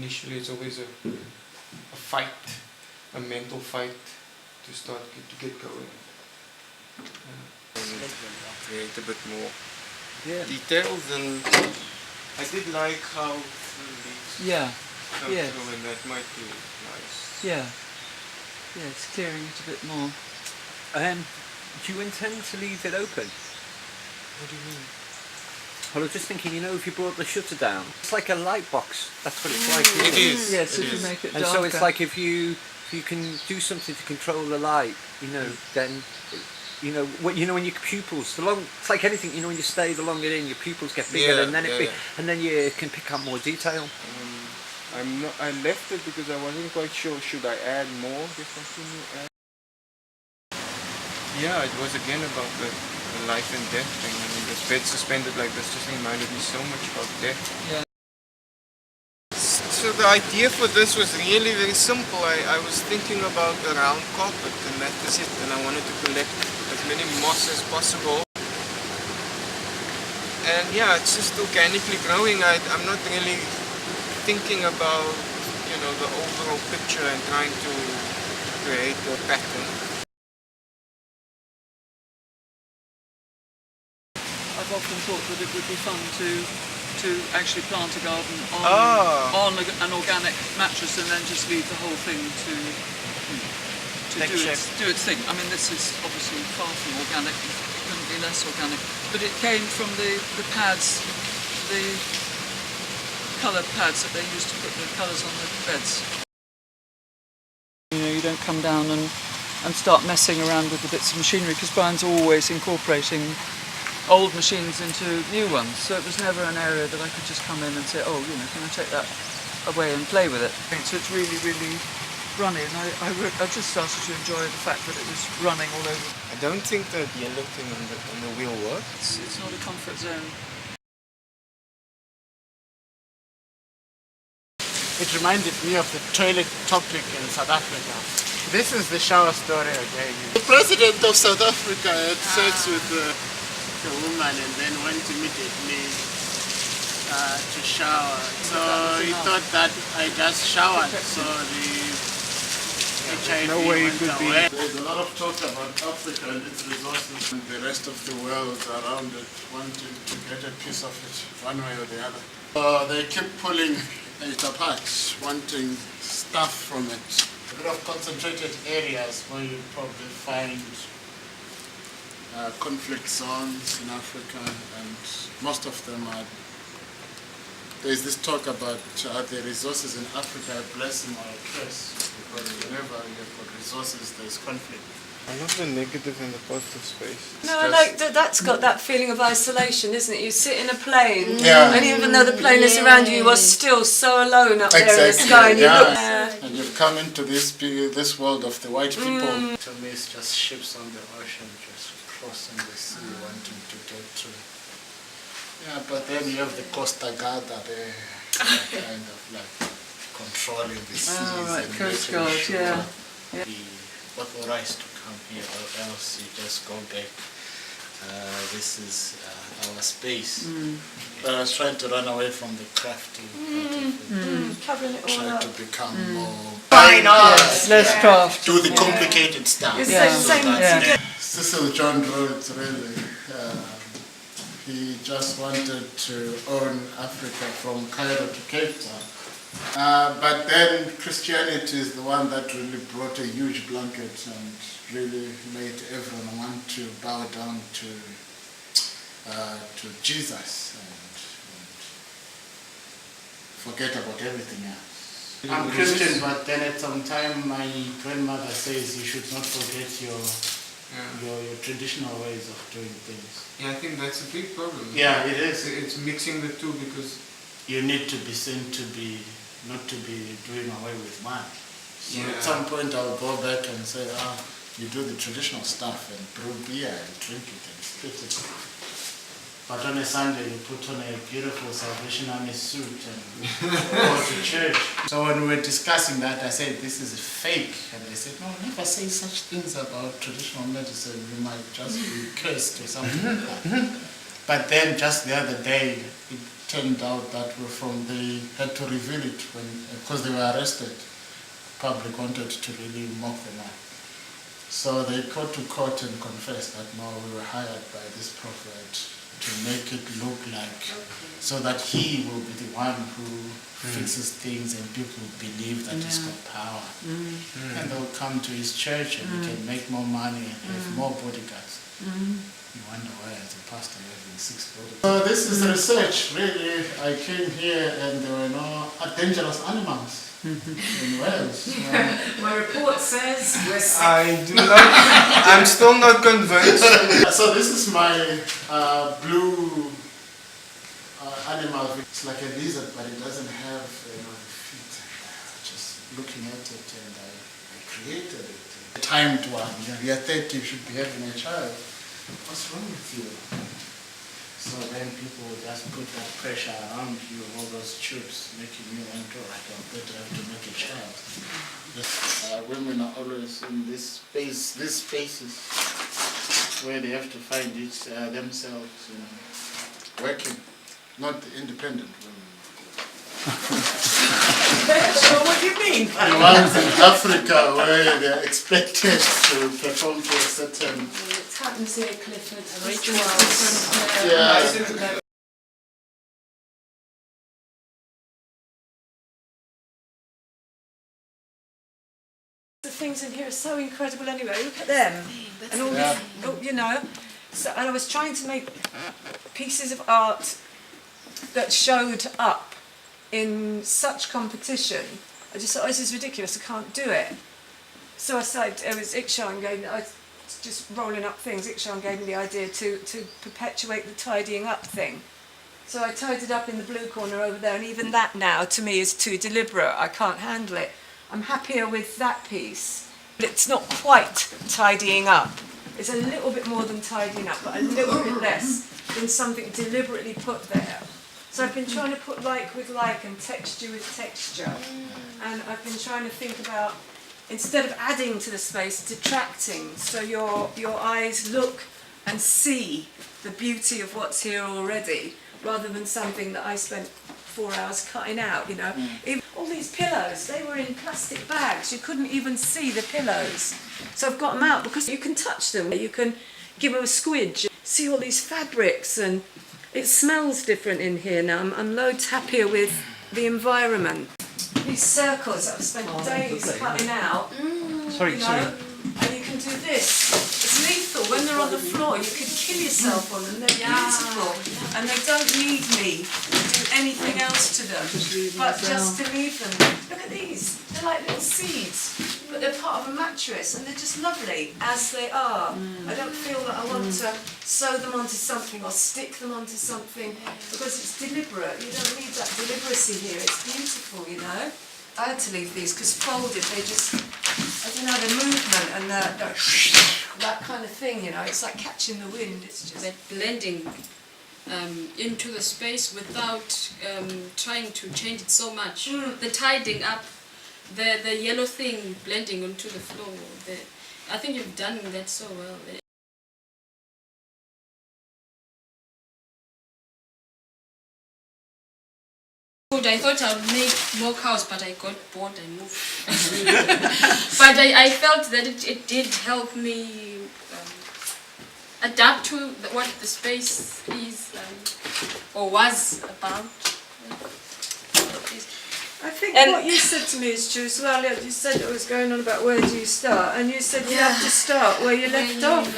initially it's always a fight, a mental fight to get going. Create a bit more details, and I did like how the leaves come through, and that might be nice. Yeah, it's clearing it a bit more. Do you intend to leave it open? What do you mean? Well, I was just thinking, you know, if you brought the shutter down, it's like a light box. That's what it's like. It is. Yes, if you make it and darker. so it's like if you can do something to control the light, you know, then when your pupils, it's like anything, you know, when you stay the longer in, your pupils get bigger, and then and then you can pick up more detail. I left it because I wasn't quite sure. Should I add more? Yeah, it was again about the life and death thing. I mean, this bed suspended like this just reminded me so much about death. Yeah. So the idea for this was really very simple. I was thinking about a round carpet, and that was it. And I wanted to collect as many moss as possible. And yeah, it's just organically growing. I'm not really thinking about, you know, the overall picture and trying to create a pattern. I've often thought that it would be fun to actually plant a garden on an organic mattress and then just leave the whole thing to do its thing. I mean, this is obviously far from organic, it couldn't be less organic, but it came from the pads, the coloured pads that they used to put the colours on the beds. You know, you don't come down and start messing around with the bits of machinery, because Brian's always incorporating old machines into new ones, so it was never an area that I could just come in and say, oh, you know, can I take that away and play with it? So it's really, really runny, and I just started to enjoy the fact that it was running all over. I don't think the yellow thing on the wheel works. It's not a comfort zone. It reminded me of the toilet topic in South Africa. This is the shower story again. The president of South Africa had sex with a woman and then went immediately to shower. So he thought that I just showered, so the HIV went away. There's a lot of talk about Africa and its resources, and the rest of the world around it wanting to get a piece of it one way or the other. They keep pulling it apart, wanting stuff from it. A bit of concentrated areas where you probably find conflict zones in Africa, and most of them are. There's this talk about the resources in Africa, a blessing or a curse, because whenever you've got resources, there's conflict. I love the negative and the positive space. No, I like that. That's got that feeling of isolation, isn't it? You sit in a plane, and even though the plane is around you, you are still so alone up there in the sky. And you look, and you've come into this world of the white people. To me, it's just ships on the ocean, just crossing the sea, wanting to get to. Yeah, but then you have the Costa Guarda there, kind of like controlling the seas. Oh, right, and Coast making Guard, sure yeah. Be authorized to come here, or else you just go back. This is our space. But I was trying to run away from the crafty, covering it all try up. to become more fine art, Less craft. do the complicated stuff. It's Yeah. the same. Yeah. Cecil John Rhodes, really, he just wanted to own Africa from Cairo to Cape Town. But then Christianity is the one that really brought a huge blanket and really made everyone want to bow down to Jesus and forget about everything else. I'm Christian, but then at some time my grandmother says you should not forget your traditional ways of doing things. Yeah, I think that's a big problem. Yeah, it is. It's mixing the two, because You need to be seen to be, not to be doing away with one. So Yeah. at some point I'll go back and say, you do the traditional stuff and brew beer and drink it and spit it. But on a Sunday you put on a beautiful Salvation Army suit and go to church. So when we were discussing that, I said, this is fake. And they said, no, never say such things about traditional medicine. You might just be cursed or something like that. But then just the other day, turned out that they had to reveal it because they were arrested. The public wanted to really mock them up. So they go to court and confess that no, we were hired by this prophet to make it look like, so that he will be the one who fixes things and people believe that he's got power. And they'll come to his church and he can make more money and have more bodyguards. You wonder why as a pastor having 6 bodyguards. So this is research, really. I came here and there were no dangerous animals. In Wales. My report says we're safe. I do not. I'm still not convinced. So this is my blue animal. It's like a lizard, but it doesn't have the feet. Just looking at it, and I created it. A timed one. You're 30, you should be having a child. What's wrong with you? So then people just put that pressure around you, all those tubes, making you want to, like, I'm better have to make a child. Women are always in these spaces where they have to find it themselves, working, not independent women. So what do you mean? The ones in Africa where they're expected to perform to a certain... It happens here, Clifford. Yeah. The things in here are so incredible anyway. Look at them. And all this, So, and I was trying to make pieces of art that showed up in such competition. I just thought, oh, this is ridiculous, I can't do it. So I started, it was Ikshan gave me, I was just rolling up things, Ikshan gave me the idea to perpetuate the tidying up thing. So I tidied up in the blue corner over there, and even that now to me is too deliberate, I can't handle it. I'm happier with that piece, but it's not quite tidying up. It's a little bit more than tidying up, but a little bit less than something deliberately put there. So I've been trying to put like with like and texture with texture, and I've been trying to think about, instead of adding to the space, detracting, so your eyes look and see the beauty of what's here already, rather than something that I spent 4 hours cutting out, Even all these pillows, they were in plastic bags, you couldn't even see the pillows. So I've got them out because you can touch them, you can give them a squidge, see all these fabrics, and it smells different in here now. I'm loads happier with the environment. These circles that I've spent days cutting out, Sorry. and you can do this. It's lethal. When they're on the floor, you could kill yourself on them. They're beautiful, and they don't need me to do anything else to them, just to leave them. Look at these. They're like little seeds, but they're part of a mattress, and they're just lovely as they are. I don't feel that I want to sew them onto something or stick them onto something, because it's deliberate. You don't need that deliberacy here. It's beautiful, I had to leave these because folded, they just, I don't know, the movement and that kind of thing, it's like catching the wind. It's just that blending into the space without trying to change it so much. The tidying up, the yellow thing blending onto the floor. I think you've done that so well. I thought I would make more cows, but I got bored and moved. But I felt that it did help me adapt to what the space is or was about. I think what you said to me is true as well. You said it was going on about where do you start, and you said you have to start where you left off.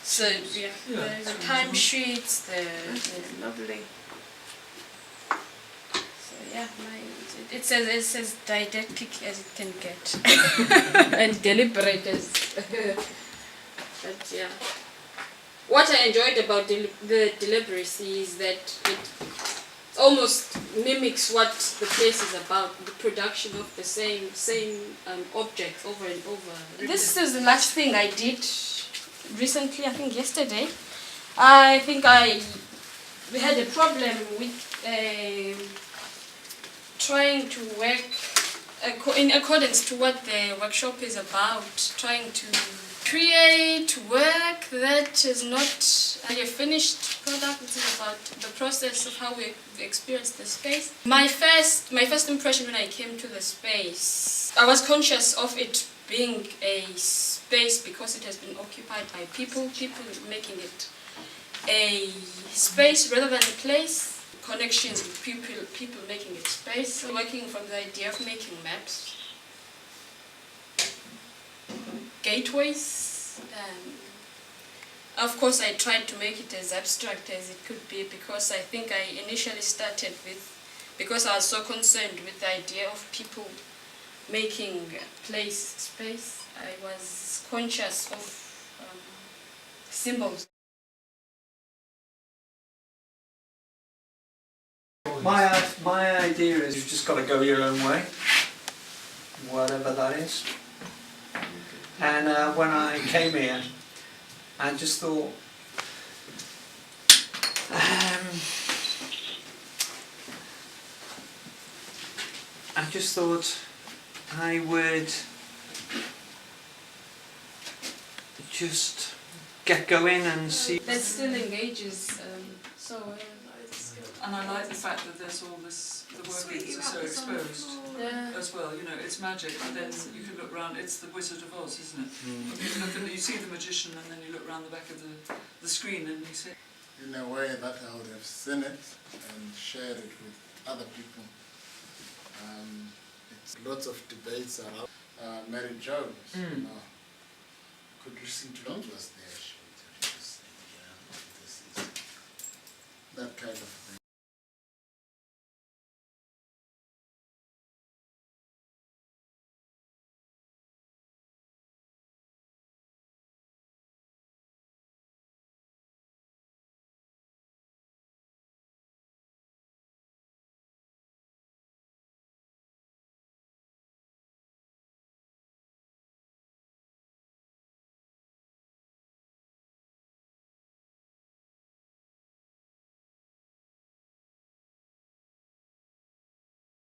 So the time sheets, the lovely. Yeah, it says didactic as it can get, and deliberate as. But yeah, what I enjoyed about the deliberacy is that it almost mimics what the place is about, the production of the same object over and over. This is the last thing I did recently. I think yesterday. I think we had a problem with. Trying to work in accordance to what the workshop is about, trying to Create work that is not a finished product. It's about the process of how we experience the space. My first impression when I came to the space, I was conscious of it being a space because it has been occupied by people making it a space rather than a place. Connections with people making it space. Working from the idea of making maps, gateways. Of course, I tried to make it as abstract as it could be because I think I initially started with, because I was so concerned with the idea of people making place space, I was conscious of symbols. My idea is you've just got to go your own way, whatever that is. And when I came here, I just thought, I would just get going and see. That still engages so well. And I like the fact that there's all this, the workings are so exposed as well. You know, it's magic, but then you can look round. It's the Wizard of Oz, isn't it? You look and you see the magician, and then you look round the back of the screen, and you say. In a way that I would have seen it and shared it with other people. It's lots of debates around Mary Jones. Could listen to Jones was there. She would just say, yeah, this is that kind of thing.